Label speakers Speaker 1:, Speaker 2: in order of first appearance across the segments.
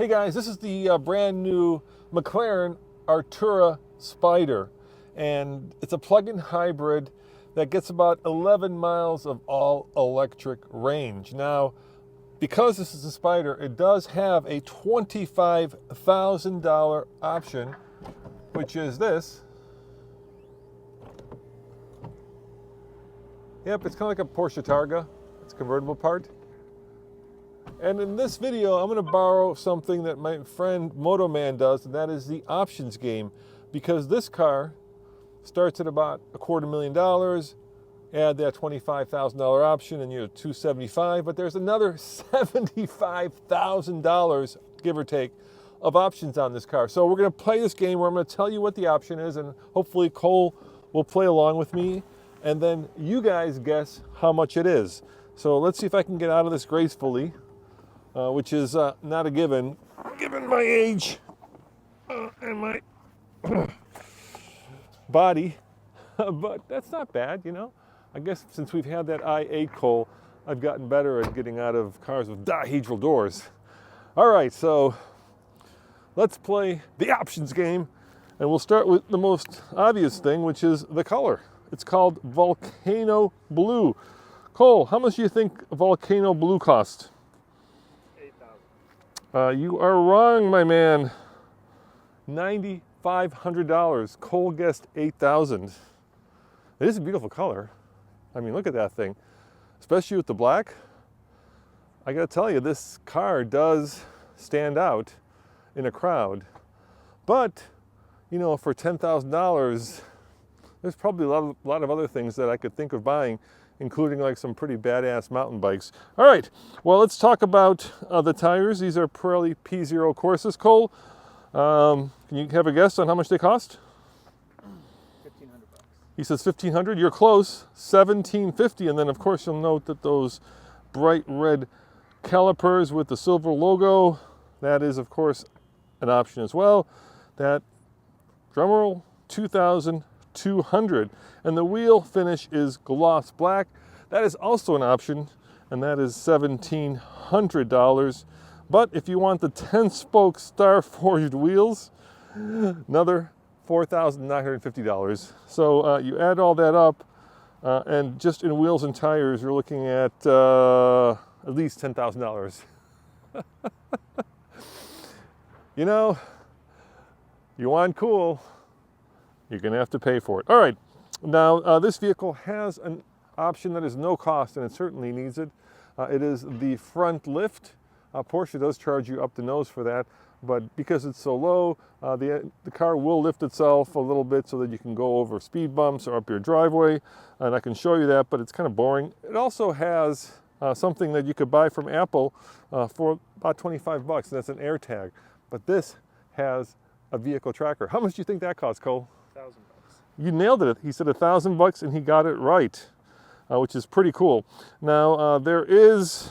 Speaker 1: Hey guys, this is the brand new McLaren Artura Spider, and it's a plug-in hybrid that gets about 11 miles of all-electric range. Now, because this is a Spider, it does have a $25,000 option, which is this. Yep, it's kind of like a Porsche Targa. It's a convertible part. And in this video, I'm going to borrow something that my friend Moto Man does, and that is the options game. Because this car starts at about $250,000, add that $25,000 option, and you're at $275,000, but there's another $75,000, give or take, of options on this car. So we're going to play this game where I'm going to tell you what the option is, and hopefully Cole will play along with me, and then you guys guess how much it is. So let's see if I can get out of this gracefully. Which is not a given my age and my body, but that's not bad, you know. I guess since we've had that i8 Cole, I've gotten better at getting out of cars with dihedral doors. All right, so let's play the options game, and we'll start with the most obvious thing, which is the color. It's called Volcano Blue. Cole, how much do you think Volcano Blue cost? You are wrong, my man. $9,500. Cole guessed $8,000. It is a beautiful color. I mean, look at that thing. Especially with the black. I gotta tell you, this car does stand out in a crowd. But, you know, for $10,000, there's probably a lot of other things that I could think of buying, including like some pretty badass mountain bikes. All right, well, let's talk about the tires. These are Pirelli P0 Corsas. Cole, can you have a guess on how much they cost?
Speaker 2: $1,500.
Speaker 1: He says $1,500. You're close, $1,750. And then, of course, you'll note that those bright red calipers with the silver logo, that is, of course, an option as well. That, drumroll, $2,200. And the wheel finish is gloss black. That is also an option, and that is $1,700. But if you want the 10-spoke star forged wheels, another $4,950. So you add all that up, and just in wheels and tires, you're looking at least $10,000. You know, you want cool, you're gonna have to pay for it. All right, now this vehicle has an option that is no cost, and it certainly needs it. It is the front lift. Porsche does charge you up the nose for that, but because it's so low, the car will lift itself a little bit so that you can go over speed bumps or up your driveway, and I can show you that, but it's kind of boring. It also has something that you could buy from Apple for about 25 bucks, and that's an AirTag. But this has a vehicle tracker. How much do you think that costs, Cole?
Speaker 2: $1,000.
Speaker 1: You nailed it. He said $1,000 and he got it right, which is pretty cool. Now, there is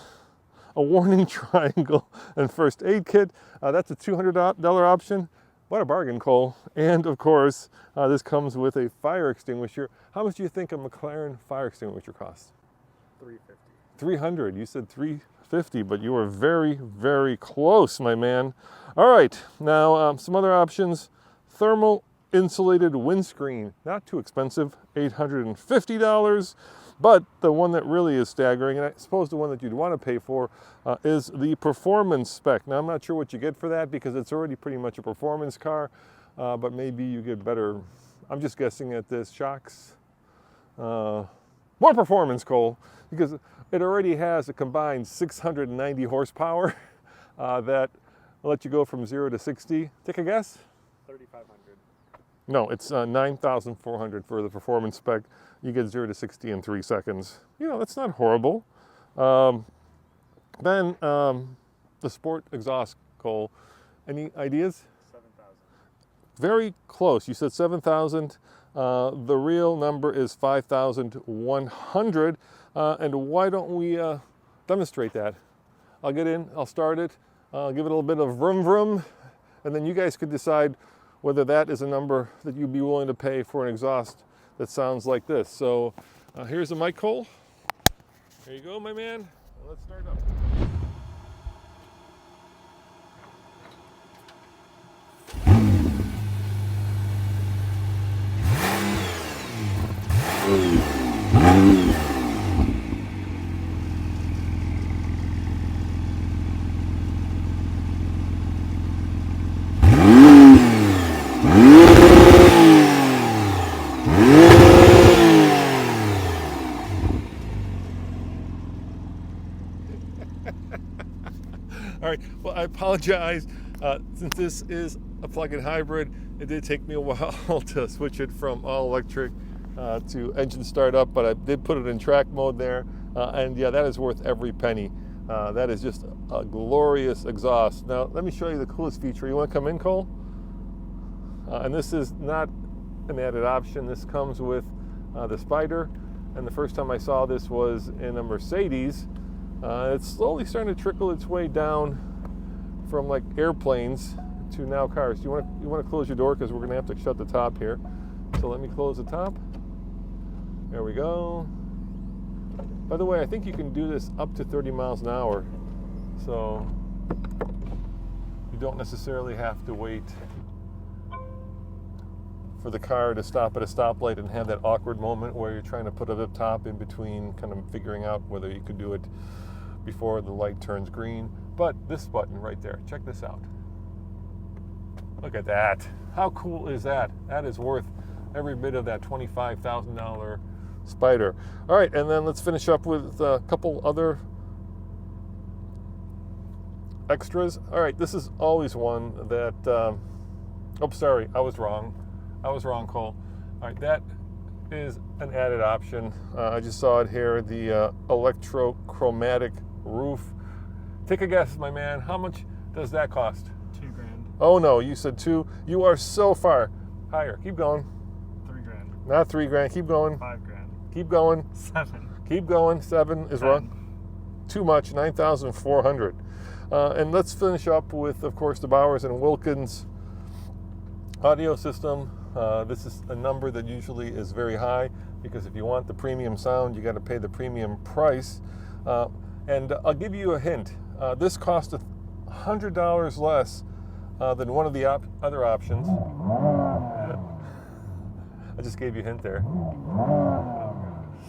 Speaker 1: a warning triangle and first aid kit. That's a $200 option. What a bargain, Cole. And of course, this comes with a fire extinguisher. How much do you think a McLaren fire extinguisher costs?
Speaker 2: $350.
Speaker 1: $300. You said $350, but you were very, very close, my man. All right, now some other options. Thermal insulated windscreen, not too expensive, $850. But the one that really is staggering, and I suppose the one that you'd want to pay for, is the performance spec. Now, I'm not sure what you get for that because it's already pretty much a performance car, but maybe you get better, I'm just guessing at this, shocks. More performance, Cole, because it already has a combined 690 horsepower that will let you go from 0 to 60. Take a guess?
Speaker 2: 3,500.
Speaker 1: No, it's 9,400 for the performance spec. You get 0 to 60 in 3 seconds. You know, that's not horrible. Then the sport exhaust, Cole. Any ideas?
Speaker 2: 7,000.
Speaker 1: Very close. You said 7,000. The real number is 5,100. And why don't we demonstrate that? I'll get in, I'll start it, I'll give it a little bit of vroom vroom, and then you guys could decide whether that is a number that you'd be willing to pay for an exhaust that sounds like this. So here's the mic, Cole. There you go, my man. Let's start up. apologize. Since this is a plug-in hybrid, it did take me a while to switch it from all electric to engine startup, but I did put it in track mode there. And yeah, that is worth every penny. That is just a glorious exhaust. Now, let me show you the coolest feature. You want to come in, Cole? And this is not an added option. This comes with the Spider. And the first time I saw this was in a Mercedes. It's slowly starting to trickle its way down from like airplanes to now cars. You want to close your door because we're going to have to shut the top here. So let me close the top. There we go. By the way, I think you can do this up to 30 miles an hour. So you don't necessarily have to wait for the car to stop at a stoplight and have that awkward moment where you're trying to put it up top in between, kind of figuring out whether you could do it before the light turns green. But this button right there, check this out. Look at that. How cool is that? That is worth every bit of that $25,000 Spider. All right, and then let's finish up with a couple other extras. All right, this is always one that, oh, sorry, I was wrong, Cole. All right, that is an added option. I just saw it here, the electrochromatic roof. Take a guess, my man. How much does that cost?
Speaker 2: $2,000.
Speaker 1: Oh no, you said 2. You are so far higher. Keep going.
Speaker 2: $3,000.
Speaker 1: Not $3,000. Keep going.
Speaker 2: $5,000.
Speaker 1: Keep going.
Speaker 2: 7.
Speaker 1: Keep going. 7 is
Speaker 2: 10.
Speaker 1: wrong. Too much. 9,400. And let's finish up with, of course, the Bowers and Wilkins audio system. This is a number that usually is very high because if you want the premium sound, you got to pay the premium price. And I'll give you a hint. This cost $100 less than one of the other options. I just gave you a hint there.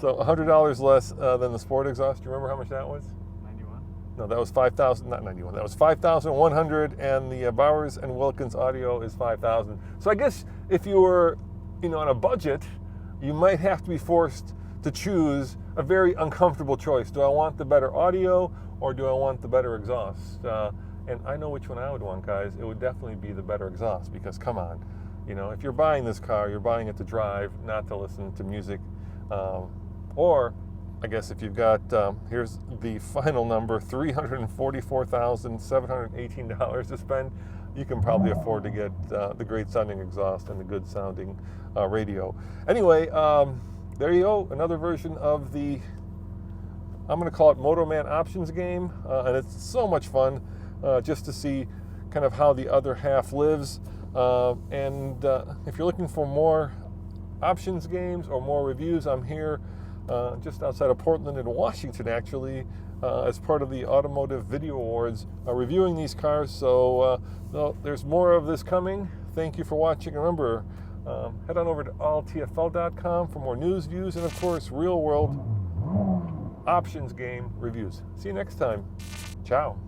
Speaker 1: So $100 less than the Sport exhaust. Do you remember how much that was?
Speaker 2: 91.
Speaker 1: No, that was 5,000. Not 91. That was 5,100, and the Bowers and Wilkins audio is 5,000. So I guess if you were, on a budget, you might have to be forced to choose a very uncomfortable choice. Do I want the better audio or do I want the better exhaust? And I know which one I would want, guys. It would definitely be the better exhaust because, come on, if you're buying this car, you're buying it to drive, not to listen to music. Or, I guess if you've got, here's the final number, $344,718 to spend, you can probably afford to get the great sounding exhaust and the good sounding radio. Anyway, there you go, another version of the, I'm going to call it Motorman options game, and it's so much fun just to see kind of how the other half lives. And if you're looking for more options games or more reviews, I'm here just outside of Portland in Washington, actually, as part of the Automotive Video Awards, reviewing these cars. So there's more of this coming. Thank you for watching. Remember, head on over to alltfl.com for more news, views, and of course, real world options game reviews. See you next time. Ciao.